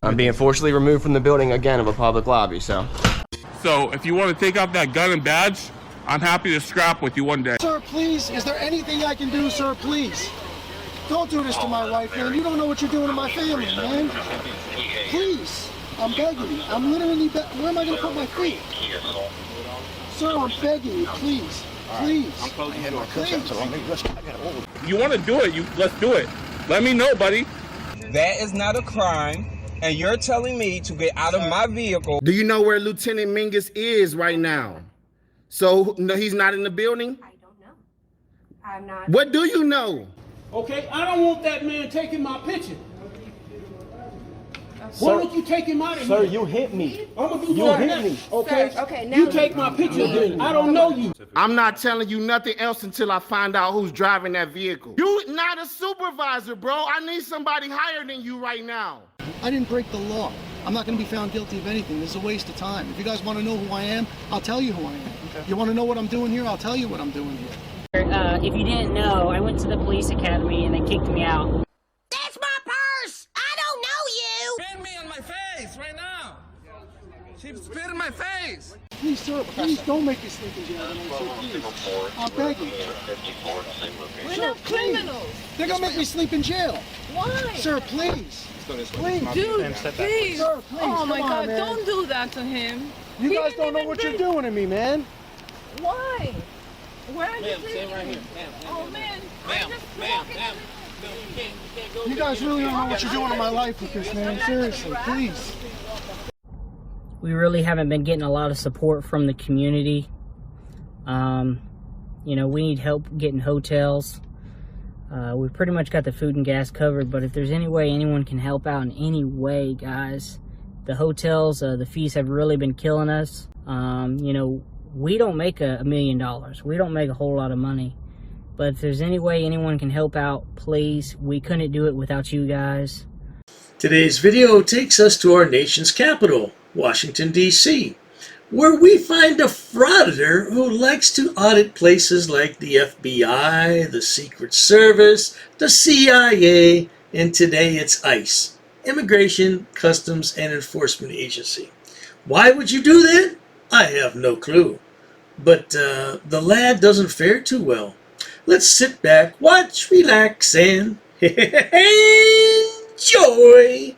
I'm being forcibly removed from the building again of a public lobby, so. So if you want to take off that gun and badge, I'm happy to scrap with you one day. Sir, please, is there anything I can do, sir, please? Don't do this to my wife, man. You don't know what you're doing to my family, man. Please, I'm begging you. I'm literally where am I going to put my feet? Sir, I'm begging you, please. Please. Please. You want to do it, let's do it. Let me know, buddy. That is not a crime, and you're telling me to get out of my vehicle. Do you know where Lieutenant Mingus is right now? So, no, he's not in the building? I don't know. I'm not. What do you know? Okay, I don't want that man taking my picture. Why don't you take him out of here? Sir, you hit me. I'm gonna do You that hit now. me. Okay? Sir, okay, now you take my picture. I don't know you. I'm not telling you nothing else until I find out who's driving that vehicle. You not a supervisor, bro. I need somebody higher than you right now. I didn't break the law. I'm not going to be found guilty of anything. This is a waste of time. If you guys want to know who I am, I'll tell you who I am. Okay. You want to know what I'm doing here? I'll tell you what I'm doing here. If you didn't know, I went to the police academy and they kicked me out. That's my purse! I don't know you! Spit me in my face right now. She spit in my face. Please, sir, please don't make me sleep in jail tonight, sir, please. I'm begging you. We're Sir, not criminals. They're going to make me sleep in jail. Why? Sir, please. Please. Dude, please. Sir, please. Oh my come on, God, man. don't do that to him. You He guys didn't don't know even what you're think- doing to me, man. Why? Where are you Ma'am, sleeping? stay right here. Ma'am, Oh man, ma'am, I'm just ma'am, walking. ma'am. No, you can't go. You guys really don't know what you're doing to my life with this, man. Seriously, please. We really haven't been getting a lot of support from the community. You know, we need help getting hotels. We pretty much got the food and gas covered, but if there's any way anyone can help out in any way, guys, the hotels, the fees have really been killing us. You know, we don't make $1 million. We don't make a whole lot of money. But if there's any way anyone can help out, please. We couldn't do it without you guys. Today's video takes us to our nation's capital, Washington, D.C., where we find a frauditor who likes to audit places like the FBI, the Secret Service, the CIA, and today it's ICE, Immigration, Customs, and Enforcement Agency. Why would you do that? I have no clue. But the lad doesn't fare too well. Let's sit back, watch, relax, and enjoy!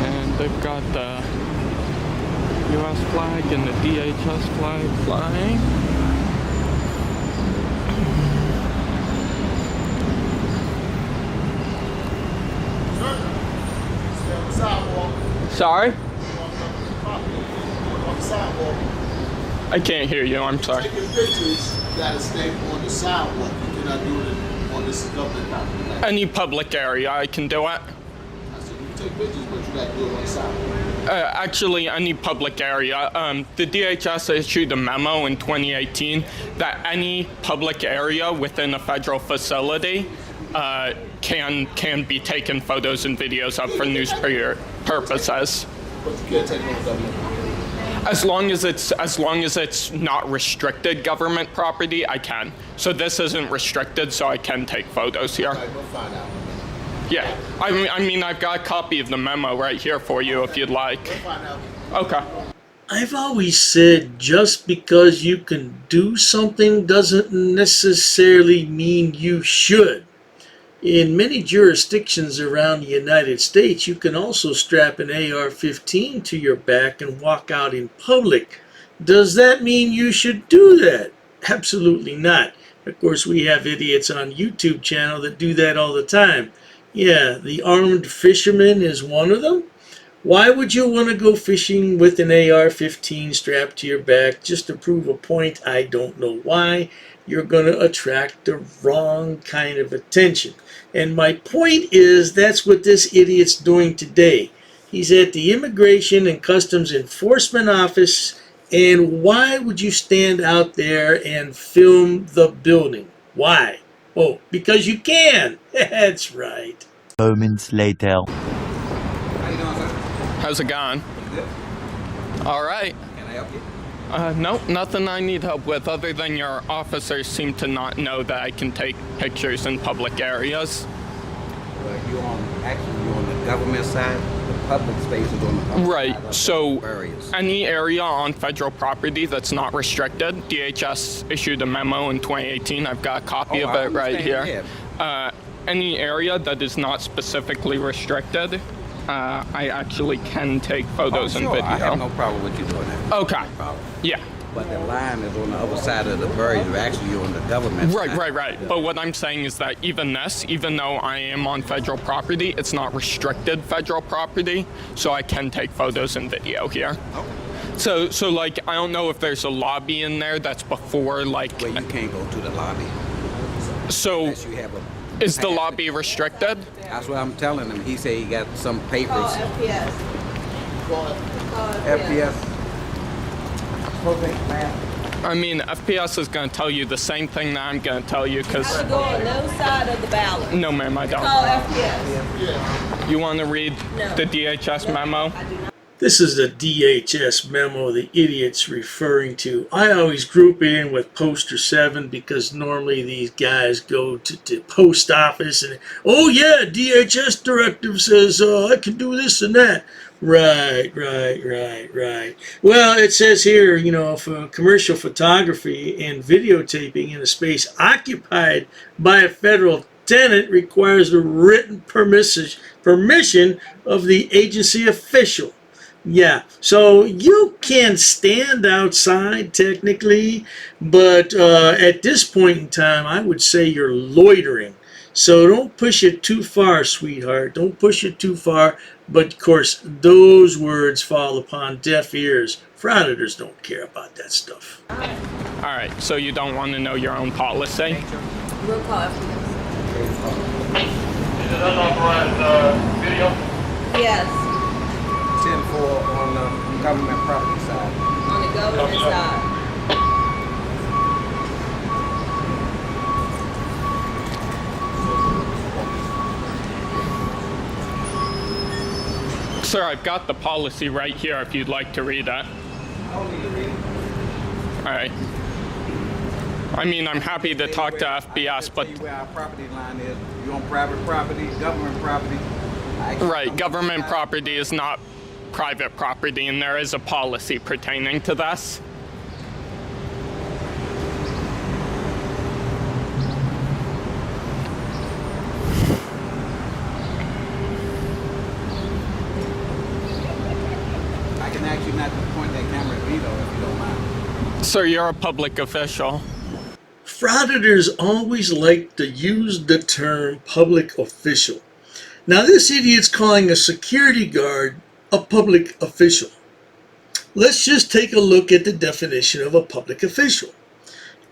And they've got the US flag and the DHS flag flying. Sorry? I can't hear you, I'm sorry. Taking pictures, you gotta stay on the sidewalk. You cannot do it on this government property. Like, Any public area, I can do it. I said, you can take pictures, but you gotta do it on the sidewalk. Actually, any public area. The DHS issued a memo in 2018 that any public area within a federal facility can be taken photos and videos of for news purposes. But you can't take it on government property. As long as it's not restricted government property, I can. So this isn't restricted, so I can take photos here. All right, we'll find out. Yeah, I mean, I've got a copy of the memo right here for you if you'd like. We'll find out. Okay. I've always said just because you can do something doesn't necessarily mean you should. In many jurisdictions around the United States, you can also strap an AR-15 to your back and walk out in public. Does that mean you should do that? Absolutely not. Of course, we have idiots on YouTube channel that do that all the time. Yeah, the armed fisherman is one of them. Why would you want to go fishing with an AR-15 strapped to your back just to prove a point? I don't know why. You're going to attract the wrong kind of attention. And my point is, that's what this idiot's doing today. He's at the Immigration and Customs Enforcement Office, and why would you stand out there and film the building? Why? Oh, because you can. That's right. Moments later. How's it going? All right. Can I help you? Nope, nothing I need help with other than your officers seem to not know that I can take pictures in public areas. Well, you're on the government side. The public space is on the public Right, side. so Areas. any area on federal property that's not restricted, DHS issued a memo in 2018. I've got a copy of it right here. Any area that is not specifically restricted, I actually can take photos and video. I have no problem with you doing that. Okay. No problem. Yeah. But the line is on the other side of the barrier. Actually, you're on the government side. Right. But what I'm saying is that even though I am on federal property, it's not restricted federal property, so I can take photos and video here. Okay. So like, I don't know if there's a lobby in there that's before, like... Well, you can't go to the lobby. So, Unless you have a is the lobby restricted? That's what I'm telling him. He said he got some papers. Call FPS. FPS. I mean, FPS is going to tell you the same thing that I'm going to tell you, because... You go on no side of the ballot. No, ma'am, I don't. Call FPS. You want to read No. the DHS memo? I do not. This is the DHS memo the idiot's referring to. I always group it in with Poster 7 because normally these guys go to the post office and, oh yeah, DHS directive says I can do this and that. Right. Well, it says here, you know, for commercial photography and videotaping in a space occupied by a federal tenant requires the written permission of the agency official. Yeah, so you can stand outside technically, but at this point in time, I would say you're loitering. So don't push it too far, sweetheart. Don't push it too far. But of course, those words fall upon deaf ears. Frauditors don't care about that stuff. All right, so you don't want to know your own policy? We'll call FPS. Is it unauthorized video? Yes, 10-4 on the government property side. on the government side. Sir, I've got the policy right here if you'd like to read it. I don't need to read it. All right. I mean, I'm happy to talk to FPS, but... See where our property line is. You're on private property, government property. Right, government property is not private property, and there is a policy pertaining to this. I can ask you not to point that camera at me, though, if you don't mind. Sir, you're a public official. Frauditors always like to use the term public official. Now this idiot's calling a security guard a public official. Let's just take a look at the definition of a public official.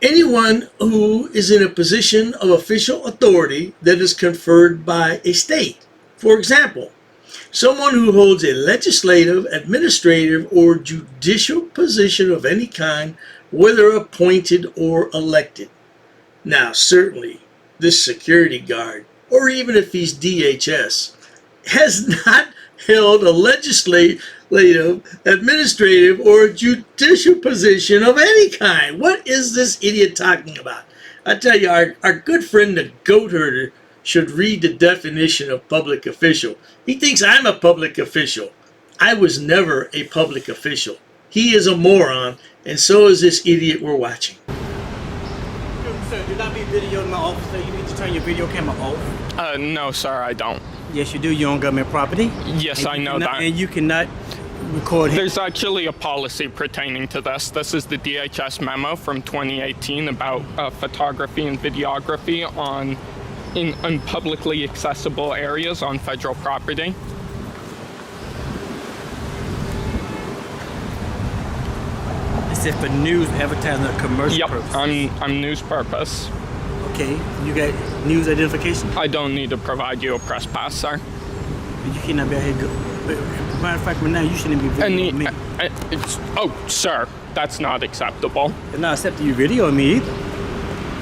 Anyone who is in a position of official authority that is conferred by a state. For example, someone who holds a legislative, administrative, or judicial position of any kind, whether appointed or elected. Now, certainly, this security guard, or even if he's DHS, has not held a legislative, administrative, or judicial position of any kind. What is this idiot talking about? I tell you, our good friend the goat herder should read the definition of public official. He thinks I'm a public official. I was never a public official. He is a moron, and so is this idiot we're watching. Sir, do not be videoing my officer. You need to turn your video camera off. No, sir, I don't. Yes, you do. You're on government property. Yes, I know that. And you cannot record him. There's actually a policy pertaining to this. This is the DHS memo from 2018 about photography and videography in publicly accessible areas on federal property. said for news, advertising, or commercial purpose. I'm news purpose. Okay, you got news identification? I don't need to provide you a press pass, sir. You cannot be out here. Matter of fact, right now you shouldn't be videoing me. Oh, sir, that's not acceptable. It's not accepting you videoing me either.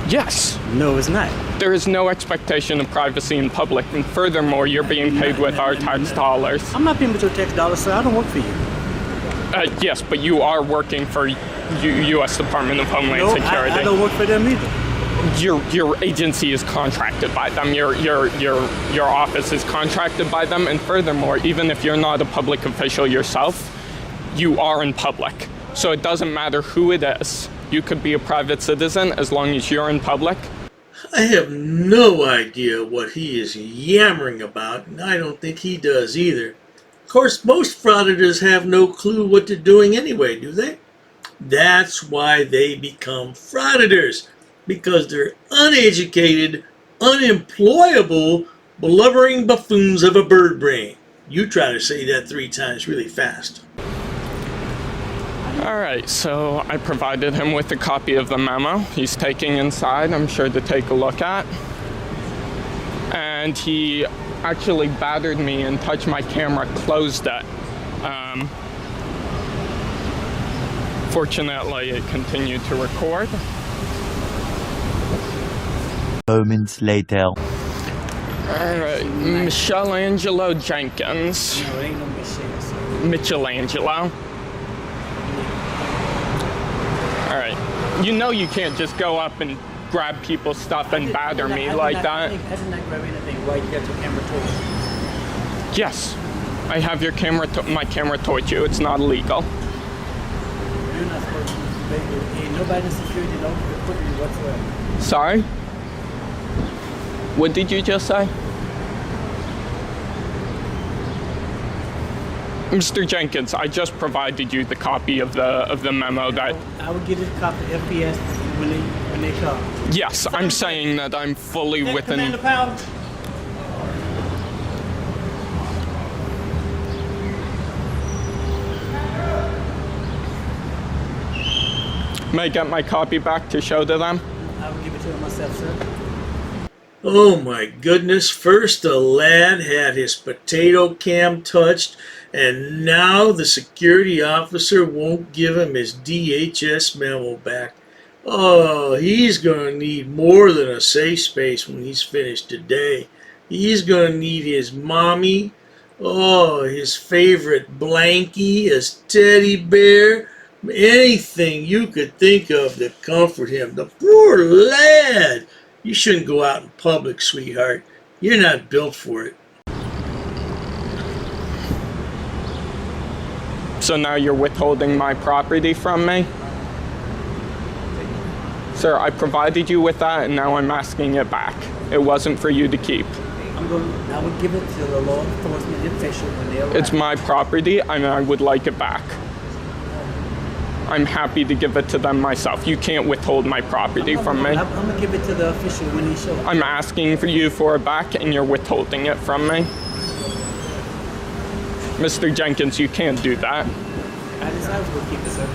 Yes. No, it's not. There is no expectation of privacy in public, and furthermore, you're being paid with our tax dollars. I'm not paying with your tax dollars, sir. I don't work for you. Yes, but you are working for U.S. Department of Homeland Security. I don't work for them either. Your agency is contracted by them. Your office is contracted by them, and furthermore, even if you're not a public official yourself, you are in public. So it doesn't matter who it is. You could be a private citizen as long as you're in public. I have no idea what he is yammering about, and I don't think he does either. Of course, most frauditors have no clue what they're doing anyway, do they? That's why they become frauditors, because they're uneducated, unemployable, blubbering buffoons of a bird brain. You try to say that 3 times really fast. All right, so I provided him with a copy of the memo. He's taking inside, I'm sure, to take a look at. And he actually battered me and touched my camera, closed it. Fortunately, it continued to record. Moments later. All right, Michelangelo Jenkins. No, it ain't no Michelle, sir. Michelangelo. All right, you know you can't just go up and grab people's stuff and batter me like that. I did not grab anything while you got your camera towards you. Yes, I have your camera, my camera towards you. It's not illegal. You're not supposed to be. Ain't nobody in security knows you're putting you whatsoever. Sorry? What did you just say? Mr. Jenkins, I just provided you the copy of the memo that... I will get a copy of FPS when they come. Yes, I'm saying that I'm fully within... Commander Powell? May I get my copy back to show to them? I will give it to them myself, sir. Oh my goodness, first the lad had his potato cam touched, and now the security officer won't give him his DHS memo back. Oh, he's going to need more than a safe space when he's finished today. He's going to need his mommy, his favorite blankie, his teddy bear, anything you could think of to comfort him. The poor lad! You shouldn't go out in public, sweetheart. You're not built for it. So now you're withholding my property from me? Sir, I provided you with that, and now I'm asking it back. It wasn't for you to keep. I will give it to the law enforcement official when they arrive. It's my property, and I would like it back. I'm happy to give it to them myself. You can't withhold my property from me. I'm going to give it to the official when he shows up. I'm asking for you for it back, and you're withholding it from me. Mr. Jenkins, you can't do that. I decided to keep it, sir.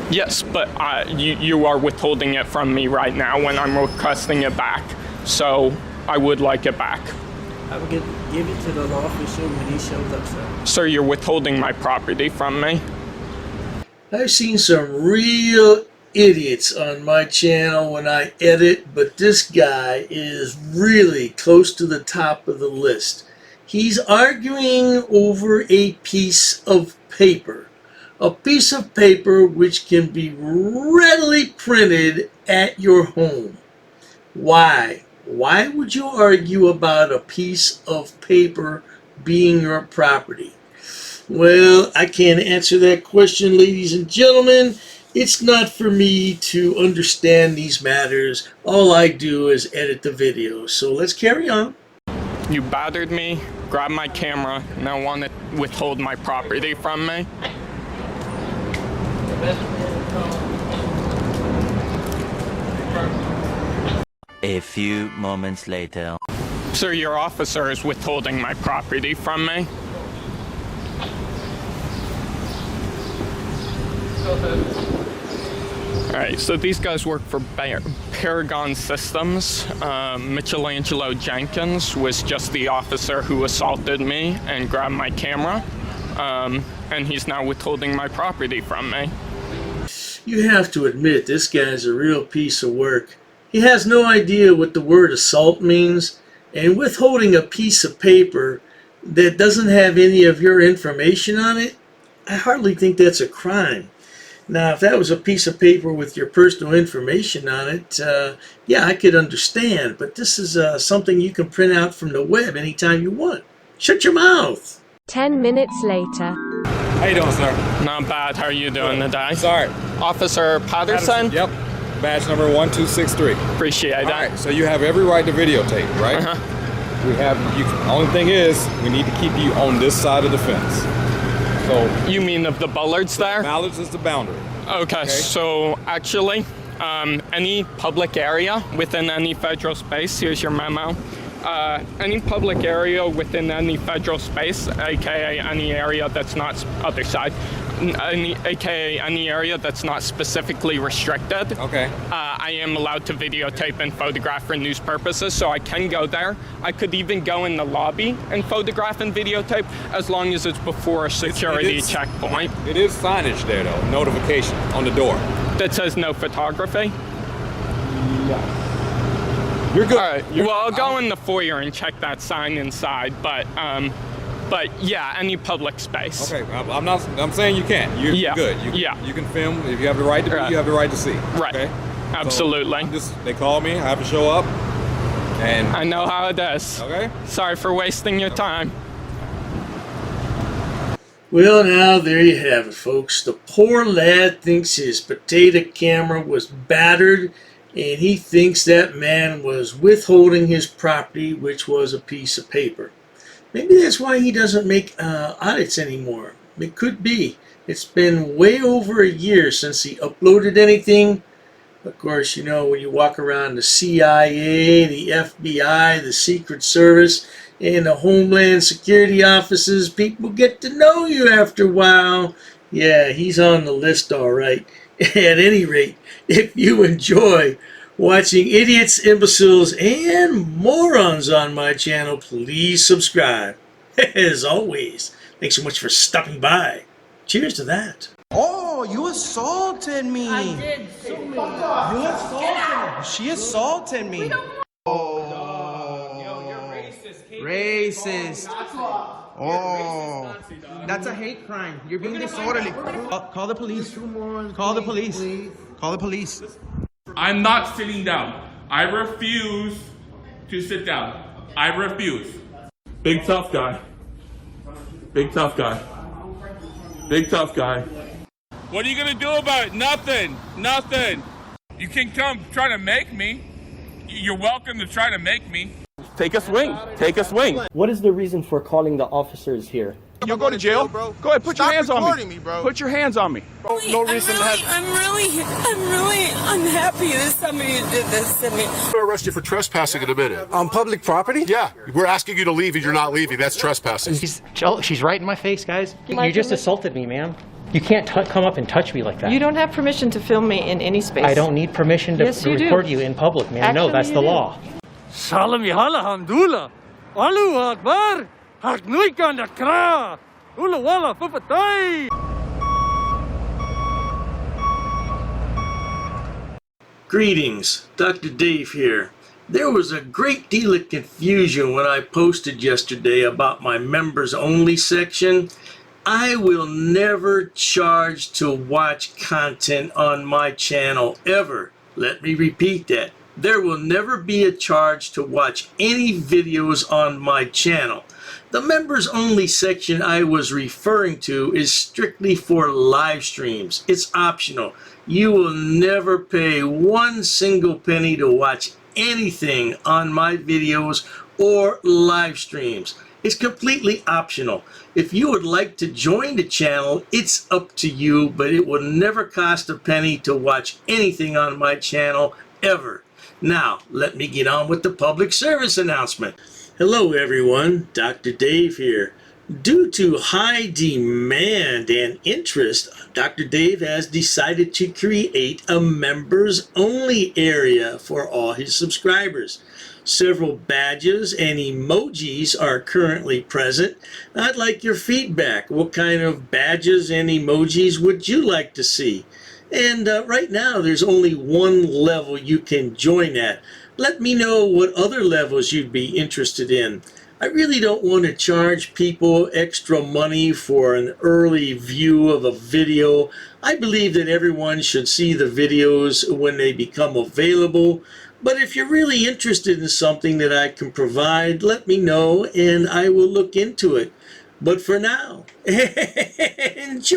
Yes, but you are withholding it from me right now when I'm requesting it back. So I would like it back. I will give it to the law official when he shows up, sir. Sir, you're withholding my property from me. I've seen some real idiots on my channel when I edit, but this guy is really close to the top of the list. He's arguing over a piece of paper. A piece of paper which can be readily printed at your home. Why? Why would you argue about a piece of paper being your property? Well, I can't answer that question, ladies and gentlemen. It's not for me to understand these matters. All I do is edit the video. So let's carry on. You battered me, grabbed my camera, now want to withhold my property from me? A few moments later. Sir, your officer is withholding my property from me. Alright, so these guys work for Paragon Systems. Michelangelo Jenkins was just the officer who assaulted me and grabbed my camera. And he's now withholding my property from me. You have to admit, this guy's a real piece of work. He has no idea what the word assault means, and withholding a piece of paper that doesn't have any of your information on it, I hardly think that's a crime. Now, if that was a piece of paper with your personal information on it, yeah, I could understand, but this is something you can print out from the web anytime you want. Shut your mouth! 10 minutes later. How you doing, sir? Not bad. How are you doing today? Sorry. Officer Patterson? Yep. Badge number 1263. Appreciate that. All right, so you have every right to videotape, right? Uh-huh. We have, only thing is, we need to keep you on this side of the fence. So you mean of the bollards there? Bollards is the boundary. Okay, so actually, any public area within any federal space, here's your memo. Any public area within any federal space, aka any area that's not other side, aka any area that's not specifically restricted. Okay. I am allowed to videotape and photograph for news purposes, so I can go there. I could even go in the lobby and photograph and videotape as long as it's before a security checkpoint. It is signage there, though, notification on the door. That says no photography? Yeah. You're good. All right. Well, I'll go in the foyer and check that sign inside, but yeah, any public space. Okay, I'm saying you can. You're good. You can film if you have the right to. You have the right to see. Right. Okay. Absolutely. So they call me. I have to show up. And I know how it is. Okay. Sorry for wasting your time. Well, now there you have it, folks. The poor lad thinks his potato camera was battered, and he thinks that man was withholding his property, which was a piece of paper. Maybe that's why he doesn't make audits anymore. It could be. It's been way over a year since he uploaded anything. Of course, you know, when you walk around the CIA, the FBI, the Secret Service, and the Homeland Security offices, people get to know you after a while. Yeah, he's on the list all right. At any rate, if you enjoy watching idiots, imbeciles, and morons on my channel, please subscribe. As always, thanks so much for stopping by. Cheers to that. Oh, you assaulted me. I did. You assaulted me. She assaulted me. Racist. Oh, that's a hate crime. You're being disorderly. Call the police. Call the police. Call the police. I'm not sitting down. I refuse to sit down. I refuse. Big tough guy. Big tough guy. Big tough guy. What are you gonna do about it? Nothing. Nothing. You can come try to make me. You're welcome to try to make me. Take a swing. Take a swing. What is the reason for calling the officers here? You'll go to jail, bro. Go ahead, put your hands on me. Bro. Put your hands on me. No reason to have. I'm really unhappy that somebody did this to me. I'm gonna arrest you for trespassing in a minute. On public property? Yeah, we're asking you to leave and you're not leaving. That's trespassing. She's right in my face, guys. You just assaulted me, ma'am. You can't come up and touch me like that. You don't have permission to film me in any space. I don't need permission to Yes, you do. record you in public, ma'am. No, Actually, that's you the do. law. Salam yahala handula. Alu akbar. Haknuika nakra. Ula wala fufatay. Greetings, Dr. Dave here. There was a great deal of confusion when I posted yesterday about my members only section. I will never charge to watch content on my channel ever. Let me repeat that. There will never be a charge to watch any videos on my channel. The members only section I was referring to is strictly for live streams. It's optional. You will never pay one single penny to watch anything on my videos or live streams. It's completely optional. If you would like to join the channel, it's up to you, but it will never cost a penny to watch anything on my channel ever. Now, let me get on with the public service announcement. Hello everyone, Dr. Dave here. Due to high demand and interest, Dr. Dave has decided to create a members-only area for all his subscribers. Several badges and emojis are currently present. I'd like your feedback. What kind of badges and emojis would you like to see? And right now, there's only one level you can join at. Let me know what other levels you'd be interested in. I really don't want to charge people extra money for an early view of a video. I believe that everyone should see the videos when they become available. But if you're really interested in something that I can provide, let me know and I will look into it. But for now, enjoy!